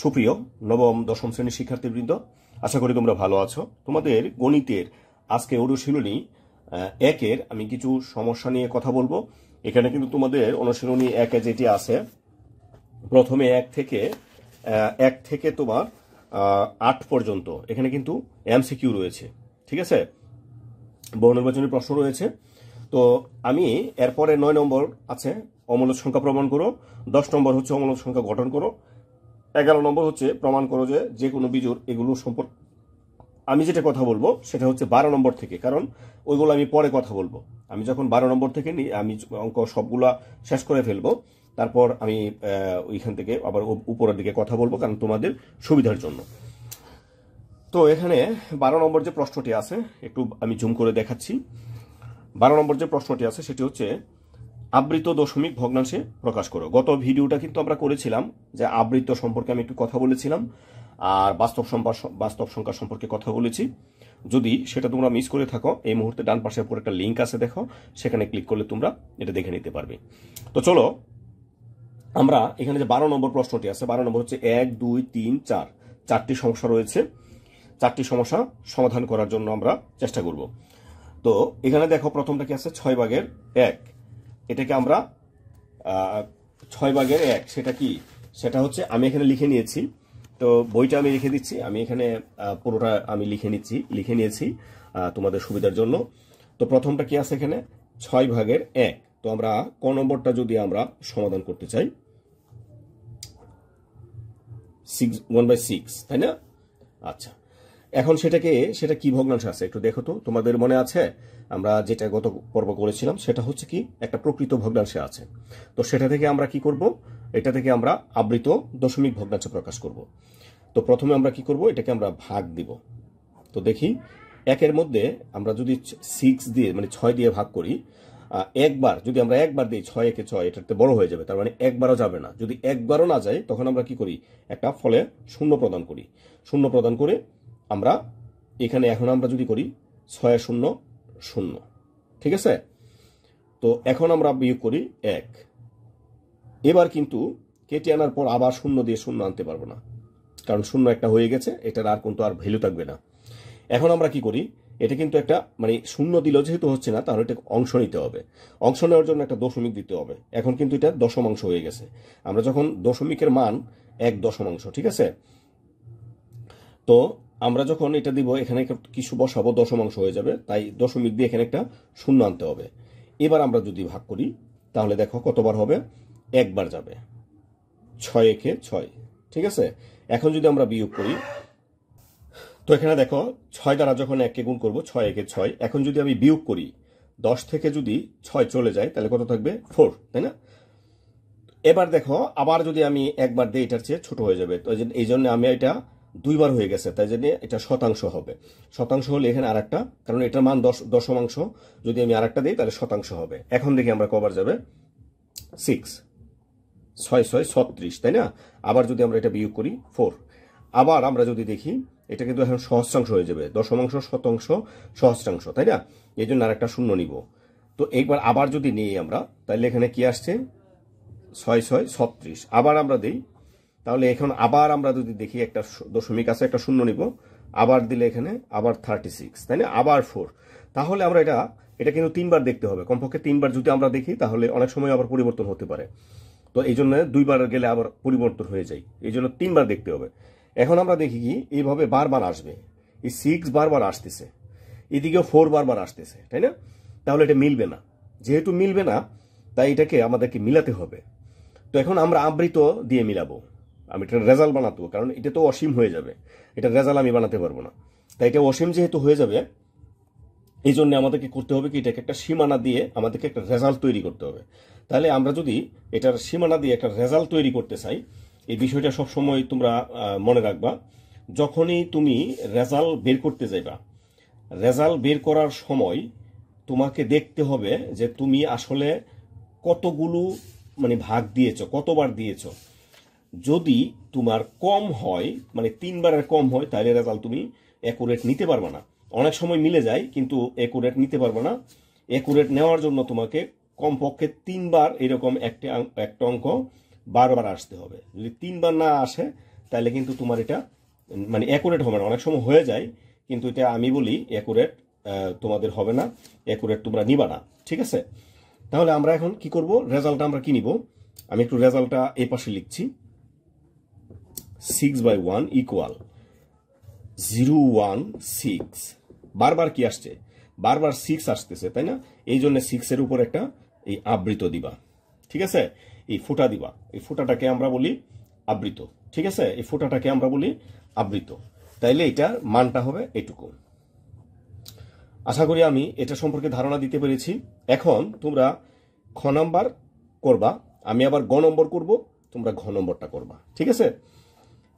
সুপ্রিয় নবম দশম শ্রেণীর শিক্ষার্থীবৃন্দ, আশা করি তোমরা ভালো আছো। তোমাদের গণিতের আজকে অনুশীলনী একের আমি কিছু সমস্যা নিয়ে কথা বলবো। এখানে কিন্তু তোমাদের অনুশীলনী একে যেটি আছে, প্রথমে এক থেকে তোমার 8 পর্যন্ত এখানে কিন্তু এমসিকিউ রয়েছে, ঠিক আছে, বহু নির্বাচনী প্রশ্ন রয়েছে। তো আমি এরপরে 9 নম্বর আছে অমূলক সংখ্যা প্রমাণ করো, 10 নম্বর হচ্ছে অমূলক সংখ্যা গঠন করো, 11 নম্বর হচ্ছে প্রমাণ করো যে কোনো বিজোড়। এগুলো সম্পর্কে আমি যেটা কথা বলবো সেটা হচ্ছে 12 নম্বর থেকে, কারণ ওইগুলো আমি পরে কথা বলবো। আমি যখন 12 নম্বর থেকে নিই, আমি অঙ্ক সবগুলা শেষ করে ফেলবো, তারপর আমি ওইখান থেকে আবার উপরের দিকে কথা বলবো, কারণ তোমাদের সুবিধার জন্য। তো এখানে 12 নম্বর যে প্রশ্নটি আছে, একটু আমি জুম করে দেখাচ্ছি। 12 নম্বর যে প্রশ্নটি আছে সেটি হচ্ছে আবৃত দশমিক ভগ্নাংশে প্রকাশ করো। গত ভিডিওটা কিন্তু আমরা করেছিলাম যে আবৃত সম্পর্কে আমি একটু কথা বলেছিলাম, আর বাস্তব সংখ্যা সম্পর্কে কথা বলেছি। যদি সেটা তোমরা মিস করে থাকো, এই মুহূর্তে ডান পাশে উপর একটা লিঙ্ক আছে, দেখো, সেখানে ক্লিক করলে তোমরা এটা দেখে নিতে পারবে। তো চলো আমরা এখানে যে 12 নম্বর প্রশ্নটি আছে, 12 নম্বর হচ্ছে 1, 2, 3, 4 চারটি সমস্যা রয়েছে। চারটি সমস্যা সমাধান করার জন্য আমরা চেষ্টা করব। তো এখানে দেখো প্রথমটা কি আছে, 6 ভাগের 1। এটাকে আমরা 6 ভাগের 1 সেটা কি, সেটা হচ্ছে আমি এখানে লিখে নিয়েছি। তো বইটা আমি লিখে দিচ্ছি, আমি এখানে পুরোটা আমি লিখে নিয়েছি তোমাদের সুবিধার জন্য। তো প্রথমটা কি আছে এখানে, 6 ভাগের 1। তো আমরা ক নম্বরটা যদি আমরা সমাধান করতে চাই, 1/6, তাই না? আচ্ছা, এখন সেটা কি ভগ্নাংশ আছে একটু দেখো তো। তোমাদের মনে আছে আমরা যেটা গত পর্ব করেছিলাম, সেটা হচ্ছে কি একটা প্রকৃত ভগ্নাংশে আছে। তো সেটা থেকে আমরা কি করব, এটা থেকে আমরা আবৃত দশমিক ভগ্নাংশে প্রকাশ করব। তো প্রথমে আমরা কি করব, এটাকে আমরা ভাগ দিব। তো দেখি, একের মধ্যে আমরা যদি 6 দিয়ে মানে 6 দিয়ে ভাগ করি, একবার যদি আমরা একবার দিই, 6 একে 6, এটাতে বড় হয়ে যাবে, তার মানে একবারও যাবে না। যদি একবারও না যায়, তখন আমরা কি করি, একটা ফলে শূন্য প্রদান করি। শূন্য প্রদান করে আমরা এখানে এখন আমরা যদি করি 6 0 0, ঠিক আছে। তো এখন আমরা বিয়োগ করি 1। এবার কিন্তু কেটে আনার পর আবার শূন্য দিয়ে শূন্য আনতে পারবো না, কারণ শূন্য একটা হয়ে গেছে, এটার আর কিন্তু আর ভ্যালু থাকবে না। এখন আমরা কি করি, এটা কিন্তু একটা মানে শূন্য দিলেও যেহেতু হচ্ছে না, তাহলে এটা অংশ নিতে হবে। অংশ নেওয়ার জন্য একটা দশমিক দিতে হবে। এখন কিন্তু এটা দশমাংশ হয়ে গেছে। আমরা যখন দশমিকের মান 1 দশমাংশ, ঠিক আছে। তো আমরা যখন এটা দিব, এখানে কিছু বসাবো, দশমাংশ হয়ে যাবে, তাই দশমিক দিয়ে এখানে একটা শূন্য আনতে হবে। এবার আমরা যদি ভাগ করি, তাহলে দেখো কতবার হবে, একবার যাবে, 6 একে 6, ঠিক আছে। এখন যদি আমরা বিয়োগ করি, তো এখানে দেখো 6 দ্বারা যখন 1 কে গুণ করবো, 6 একে 6। এখন যদি আমি বিয়োগ করি, 10 থেকে যদি 6 চলে যায়, তাহলে কত থাকবে, 4, তাই না? এবার দেখো আবার যদি আমি একবার দিই, এটার চেয়ে ছোট হয়ে যাবে। তো এই জন্য আমি এটা 2 বার হয়ে গেছে, তাই জন্য এটা শতাংশ হবে। শতাংশ হলে এখানে আরেকটা, কারণ এটার মান দশমাংশ, যদি আমি আরেকটা দিই তাহলে শতাংশ হবে। এখন দেখি আমরা কবার যাবে, 6, 6 6 36, তাই না? আবার যদি আমরা এটা বিয়োগ করি, 4। আবার আমরা যদি দেখি, এটা কিন্তু এখন সহস্রাংশ হয়ে যাবে, দশমাংশ, শতাংশ, সহস্রাংশ, তাই না? এই জন্য আরেকটা শূন্য নিব। তো এইবার আবার যদি নিই আমরা, তাহলে এখানে কি আসছে, 6 6 36। আবার আমরা দিই, তাহলে এখন আবার আমরা যদি দেখি, একটা দশমিক আছে, একটা শূন্য নিব, আবার দিলে এখানে আবার 36, তাই না? আবার 4। তাহলে আমরা এটা কিন্তু 3 বার দেখতে হবে, কমপক্ষে 3 বার যদি আমরা দেখি, তাহলে অনেক সময় আবার পরিবর্তন হতে পারে। তো এই জন্য 2 বার গেলে আবার পরিবর্তন হয়ে যায়, এই জন্য 3 বার দেখতে হবে। এখন আমরা দেখি কি, এইভাবে বারবার আসবে, এই 6 বারবার আসতেছে, এদিকেও 4 বারবার আসতেছে, তাই না? তাহলে এটা মিলবে না। যেহেতু মিলবে না, তাই এটাকে আমাদেরকে মিলাতে হবে। তো এখন আমরা আবৃত দিয়ে মিলাবো, আমি এটা রেজাল্ট বানাবো, কারণ এটা তো অসীম হয়ে যাবে, এটা রেজাল্ট আমি বানাতে পারবো না। তাই এটা অসীম যেহেতু হয়ে যাবে, এই জন্য আমাদেরকে করতে হবে কি, এটাকে একটা সীমানা দিয়ে আমাদেরকে একটা রেজাল্ট তৈরি করতে হবে। তাহলে আমরা যদি এটার সীমানা দিয়ে একটা রেজাল্ট তৈরি করতে চাই, এই বিষয়টা সবসময় তোমরা মনে রাখবা। যখনই তুমি রেজাল্ট বের করতে যাইবা, রেজাল্ট বের করার সময় তোমাকে দেখতে হবে যে তুমি আসলে কতগুলো মানে ভাগ দিয়েছো, কতবার দিয়েছো। যদি তোমার কম হয়, মানে 3 বারের কম হয়, তাহলে রেজাল্ট তুমি অ্যাকুরেট নিতে পারবে না। অনেক সময় মিলে যায়, কিন্তু অ্যাকুরেট নিতে পারবে না। অ্যাকুরেট নেওয়ার জন্য তোমাকে কমপক্ষে 3 বার এরকম একটা অঙ্ক বারবার আসতে হবে। যদি 3 বার না আসে, তাহলে কিন্তু তোমার এটা মানে অ্যাকুরেট হবে না। অনেক সময় হয়ে যায়, কিন্তু এটা আমি বলি অ্যাকুরেট তোমাদের হবে না, অ্যাকুরেট তোমরা নিবা না। ঠিক আছে, তাহলে আমরা এখন কি করব, রেজাল্টটা আমরা কি নিব, আমি একটু রেজাল্টটা এই পাশে লিখছি। 6/1 ইকুয়াল 016। বারবার কি আসছে, বারবার 6 আসতেছে, তাই না? এই জন্য 6-এর উপর একটা এই আবৃত দিবা। ঠিক আছে, এই ফুটা দিবা, এই ফুটাটাকে আমরা বলি আবৃত। ঠিক আছে, এই ফুটাটাকে আমরা বলি আবৃত। তাইলে এটার মানটা হবে এটুকু। আশা করি আমি এটা সম্পর্কে ধারণা দিতে পেরেছি। এখন তোমরা খ নাম্বার করবা, আমি আবার গ নম্বর করব, তোমরা ঘ নম্বরটা করবা। ঠিক আছে,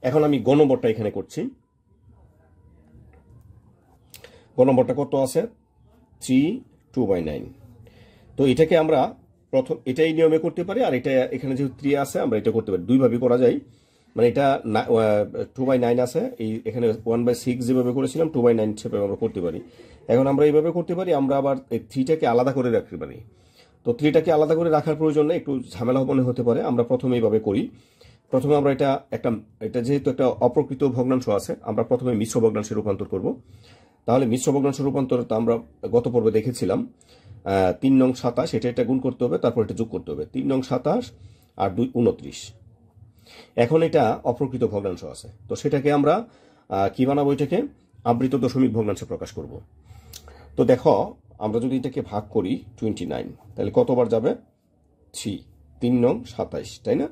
এখন আমি গ নম্বরটা এখানে করছি। গ নম্বরটা কত আছে, 3/2/9। তো এটাকে আমরা প্রথম এটাই নিয়মে করতে পারি, আর এটা এখানে যেহেতু 3 আছে আমরা এটা করতে পারি, দুইভাবে করা যায়। মানে এটা 2/9 আছে, এই এখানে 1/6 যেভাবে করেছিলাম 2/9 সেভাবে আমরা করতে পারি। এখন আমরা এইভাবে করতে পারি, আমরা আবার এই 3টাকে আলাদা করে রাখতে পারি। তো 3টাকে আলাদা করে রাখার প্রয়োজন নেই, একটু ঝামেলা মনে হতে পারে। আমরা প্রথমে এইভাবে করি। প্রথমে আমরা এটা যেহেতু একটা অপ্রকৃত ভগ্নাংশ আছে, আমরা প্রথমে মিশ্র ভগ্নাংশে রূপান্তর করব। তাহলে মিশ্র ভগ্নাংশ রূপান্তর তো আমরা গত পর্বে দেখেছিলাম। 3 নং 27, এটা গুণ করতে হবে, তারপর এটা যোগ করতে হবে। 3 নং 27 আর 2 29। এখন এটা অপ্রকৃত ভগ্নাংশ আছে, তো সেটাকে আমরা কি বানাবো, এটাকে আবৃত দশমিক ভগ্নাংশে প্রকাশ করব। তো দেখো, আমরা যদি এটাকে ভাগ করি 29, তাহলে কতবার যাবে, 3, 3 নং 27, তাই না?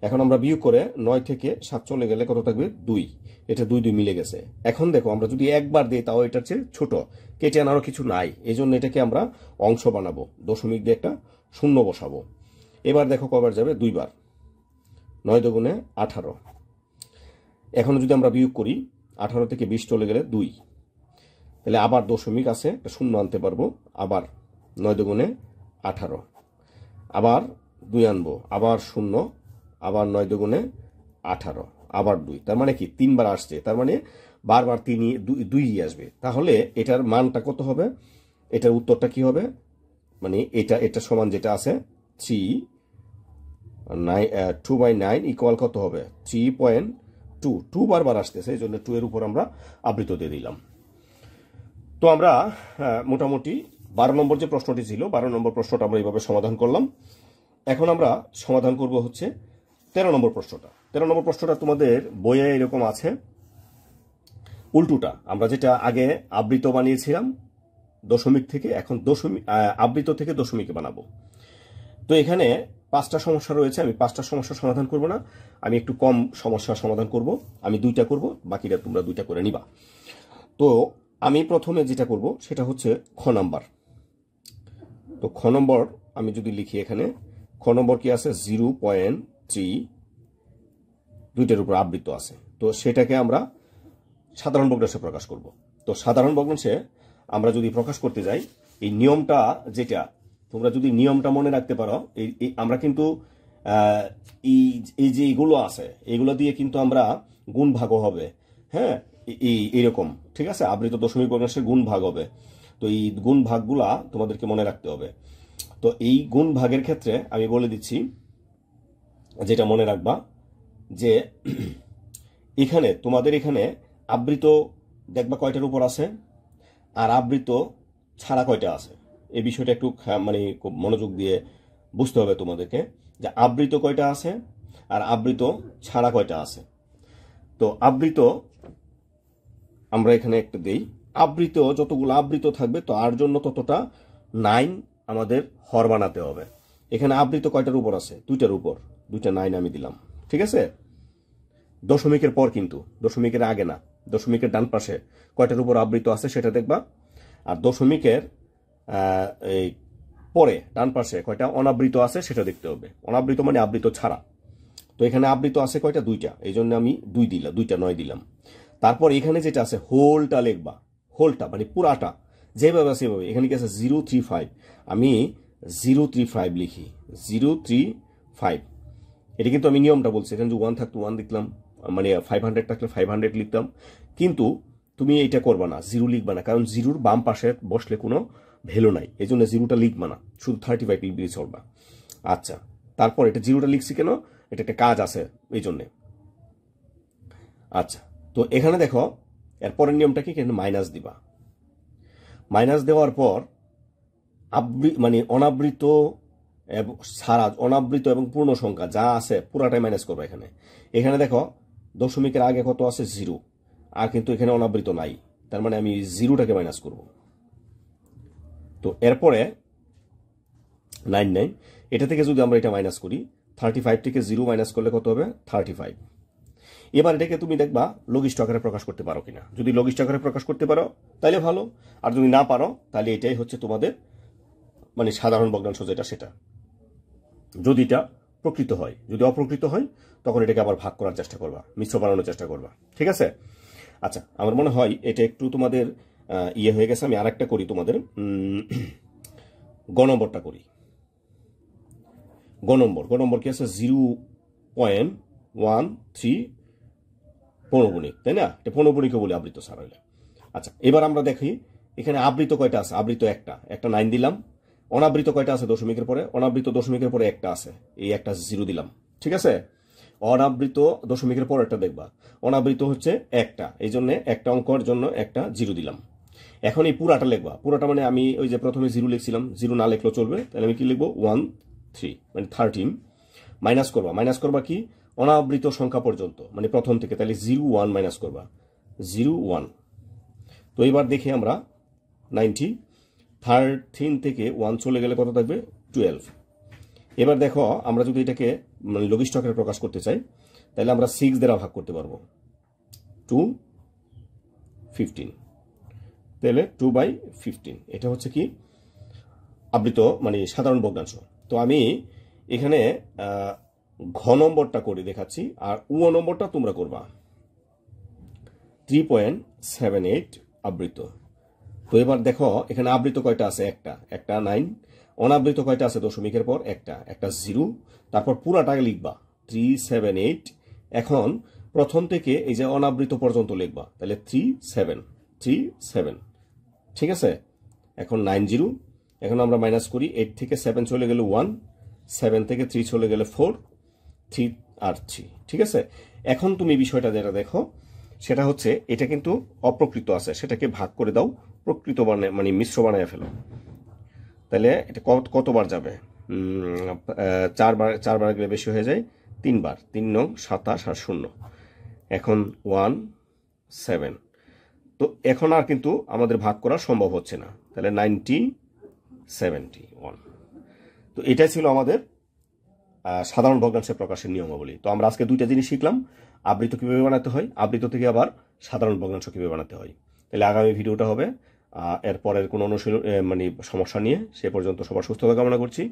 এখন আমরা বিয়োগ করে 9 থেকে 7 চলে গেলে কত থাকবে, 2। এটা 2 2 মিলে গেছে। এখন দেখো, আমরা যদি একবার দিই তাও এটার চেয়ে ছোট, কেটে আনারও কিছু নাই, এই জন্য এটাকে আমরা অংশ বানাবো, দশমিক দিয়ে একটা শূন্য বসাবো। এবার দেখো কবার যাবে, 2 বার, 9 দুগুণে 18। এখন যদি আমরা বিয়োগ করি, 18 থেকে 20 চলে গেলে 2, তাহলে আবার দশমিক আছে, একটা শূন্য আনতে পারবো, আবার 9 দুগুণে 18, আবার 2 আনবো, আবার শূন্য, আবার 9 দুগুণে 18, আবার 2। তার মানে কি 3 বার আসছে, তার মানে বারবার 2 আসবে। তাহলে এটার মানটা কত হবে, এটার উত্তরটা কি হবে, মানে এটা সমান যেটা আছে 2/9 ইকুয়াল কত হবে, 3.2। 2 বারবার আসতেছে, এই জন্য 2 এর উপর আমরা আবৃত দিয়ে দিলাম। তো আমরা মোটামুটি 12 নম্বর যে প্রশ্নটি ছিল, 12 নম্বর প্রশ্নটা আমরা এইভাবে সমাধান করলাম। এখন আমরা সমাধান করব হচ্ছে 13 নম্বর প্রশ্নটা। 13 নম্বর প্রশ্নটা তোমাদের বইয়ে এরকম আছে, উল্টোটা। আমরা যেটা আগে আবৃত বানিয়েছিলাম দশমিক থেকে, এখন আবৃত থেকে দশমিকে বানাবো। তো এখানে 5টা সমস্যা রয়েছে, আমি 5টা সমস্যার সমাধান করব না, আমি একটু কম সমস্যার সমাধান করব। আমি 2টা করব, বাকিটা তোমরা 2টা করে নিবা। তো আমি প্রথমে যেটা করব সেটা হচ্ছে খ নাম্বার। তো খ নম্বর আমি যদি লিখি, এখানে খ নম্বর কি আছে, 0.3, 2টার উপর আবৃত আছে। তো সেটাকে আমরা সাধারণ ভগ্নাংশে প্রকাশ করব। তো সাধারণ ভগ্নাংশে আমরা যদি প্রকাশ করতে যাই, এই নিয়মটা যেটা, তোমরা যদি নিয়মটা মনে রাখতে পারো, এই আমরা কিন্তু এই যে এগুলো আছে, এগুলো দিয়ে কিন্তু আমরা গুণ ভাগও হবে। হ্যাঁ, এইরকম, ঠিক আছে, আবৃত দশমিক ভগ্নাংশের গুণ ভাগ হবে। তো এই গুণ ভাগগুলা তোমাদেরকে মনে রাখতে হবে। তো এই গুণ ভাগের ক্ষেত্রে আমি বলে দিচ্ছি, যেটা মনে রাখবা, যে এখানে তোমাদের এখানে আবৃত দেখবা কয়টার উপর আছে, আর আবৃত ছাড়া কয়টা আছে। এই বিষয়টা একটু মানে খুব মনোযোগ দিয়ে বুঝতে হবে তোমাদেরকে, যে আবৃত কয়টা আছে আর আবৃত ছাড়া কয়টা আছে। তো আবৃত আমরা এখানে একটা দেই, আবৃত যতগুলো আবৃত থাকবে তো আর জন্য ততটা 9 আমাদের হর বানাতে হবে। এখানে আবৃত কয়টার উপর আছে, 2টার উপর, 2টা 9 আমি দিলাম। ঠিক আছে, দশমিকের পর কিন্তু, দশমিকের আগে না, দশমিকের ডান পাশে কয়টার উপর আবৃত আছে সেটা দেখবা, আর দশমিকের এই পরে ডান পাশে কয়টা অনাবৃত আছে সেটা দেখতে হবে। অনাবৃত মানে আবৃত ছাড়া। তো এখানে আবৃত আছে কয়টা, 2টা, এই জন্য আমি 2 দিলাম, 2টা 9 দিলাম। তারপর এখানে যেটা আছে হোলটা লিখবা, হোলটা মানে পুরাটা যেভাবে আছে সেভাবে। এখানে কি আছে 035, আমি 035 লিখি, 035। এটা কিন্তু আমি নিয়মটা বলছি, এখানে যদি 1 থাকতো 1 লিখলাম, মানে 500 থাকলে 500 লিখতাম। কিন্তু তুমি এইটা করবা না, 0 লিখবা না, কারণ 0-র বাম পাশে বসলে কোনো ভ্যালু নাই, এই জন্য 0টা লিখবা না, শুধু 35 লিখলেই চলবা। আচ্ছা, তারপর এটা 0টা লিখছি কেন, এটা একটা কাজ আছে এই জন্যে। আচ্ছা, তো এখানে দেখো এরপরের নিয়মটা কি, মাইনাস দিবা। মাইনাস দেওয়ার পর মানে অনাবৃত ছাড়া অনাবৃত এবং পূর্ণ সংখ্যা যা আছে পুরাটাই মাইনাস করবো। এখানে দেখো দশমিকের আগে কত আছে, 0, আর কিন্তু এখানে অনাবৃত নাই, তার মানে আমি 0টাকে মাইনাস করব। তো এরপরে 99, এটা থেকে যদি আমরা এটা মাইনাস করি, 35 থেকে 0 মাইনাস করলে কত হবে, 35। এবার এটাকে তুমি দেখবা লঘিষ্ঠ আকারে প্রকাশ করতে পারো কিনা। যদি লঘিষ্ঠ আকারে প্রকাশ করতে পারো তাহলে ভালো, আর যদি না পারো তাহলে এটাই হচ্ছে তোমাদের মানে সাধারণ ভগ্নাংশ যেটা সেটা। যদি এটা প্রকৃত হয়, যদি অপ্রকৃত হয় তখন এটাকে আবার ভাগ করার চেষ্টা করবা, মিশ্র বানানোর চেষ্টা করবা, ঠিক আছে। আচ্ছা, আমার মনে হয় এটা একটু তোমাদের ইয়ে হয়ে গেছে। আমি আরেকটা করি, তোমাদের গ নম্বরটা করি। গ নম্বর কি আছে, 0.13 পৌনগুণিক, তাই না? এটা পৌনগুণিকও বলি আবৃত ছাড়া হইলে। আচ্ছা, এবার আমরা দেখি এখানে আবৃত কয়টা আছে। আবৃত একটা 9 দিলাম। অনাবৃত কয়টা আছে দশমিকের পরে, অনাবৃত দশমিকের পরে একটা আছে, এই একটা 0 দিলাম, ঠিক আছে। অনাবৃত দশমিকের পর একটা দেখবা, অনাবৃত হচ্ছে একটা, এই জন্য একটা অঙ্কর জন্য একটা 0 দিলাম। এখন এই পুরাটা লিখবা। পুরাটা মানে আমি ওই যে প্রথমে 0 লিখছিলাম, 0 না লিখলেও চলবে, তাহলে আমি কি লিখবো, 13 মানে 13 মাইনাস করবা। মাইনাস করবা কি, অনাবৃত সংখ্যা পর্যন্ত, মানে প্রথম থেকে, তাহলে 01 মাইনাস করবা, 01। তো এবার দেখি আমরা 90, 13 থেকে 1 চলে গেলে কত থাকবে, 12। এবার দেখো আমরা যদি এটাকে মানে লঘিষ্ঠ আকারে প্রকাশ করতে চাই তাহলে আমরা 6 দ্বারা ভাগ করতে পারবো, 215, তাহলে 2/15। এটা হচ্ছে কি আবৃত মানে সাধারণ ভগ্নাংশ। তো আমি এখানে ঘ নম্বরটা করে দেখাচ্ছি, আর উ নম্বরটা তোমরা করবা। 3.78 আবৃত। তো এবার দেখো এখানে আবৃত কয়টা আছে, একটা 9। অনাবৃত কয়টা আছে দশমিকের পর, একটা 0। তারপর পুরাটাকে লিখবা 378। এখন প্রথম থেকে এই যে অনাবৃত পর্যন্ত লিখবা, তাহলে 37, ঠিক আছে। এখন 90। এখন আমরা মাইনাস করি, 8 থেকে 7 চলে গেলে 1, 7 থেকে 3 চলে গেলে 4, 3 আর 3, ঠিক আছে। এখন তুমি বিষয়টা যেটা দেখো সেটা হচ্ছে এটা কিন্তু অপ্রকৃত আছে, সেটাকে ভাগ করে দাও, প্রকৃত মানে মিশ্র বানায় ফেলো। তাহলে এটা কতবার যাবে, 4বার গেলে বেশি হয়ে যায়, 3বার, 3 নং 27 আর 0। এখন 1, 7। তো এখন আর কিন্তু আমাদের ভাগ করা সম্ভব হচ্ছে না, তাহলে 71। তো এটাই ছিল আমাদের সাধারণ ভগ্নাংশের প্রকাশের নিয়মাবলী। তো আমরা আজকে 2টা জিনিস শিখলাম, আবৃত কিভাবে বানাতে হয়, আবৃত থেকে আবার সাধারণ ভগ্নাংশ কিভাবে বানাতে হয়। তাহলে আগামী ভিডিওটা হবে এরপরের কোনো অনুশীলন মানে সমস্যা নিয়ে। সে পর্যন্ত সবার সুস্থতা কামনা করছি।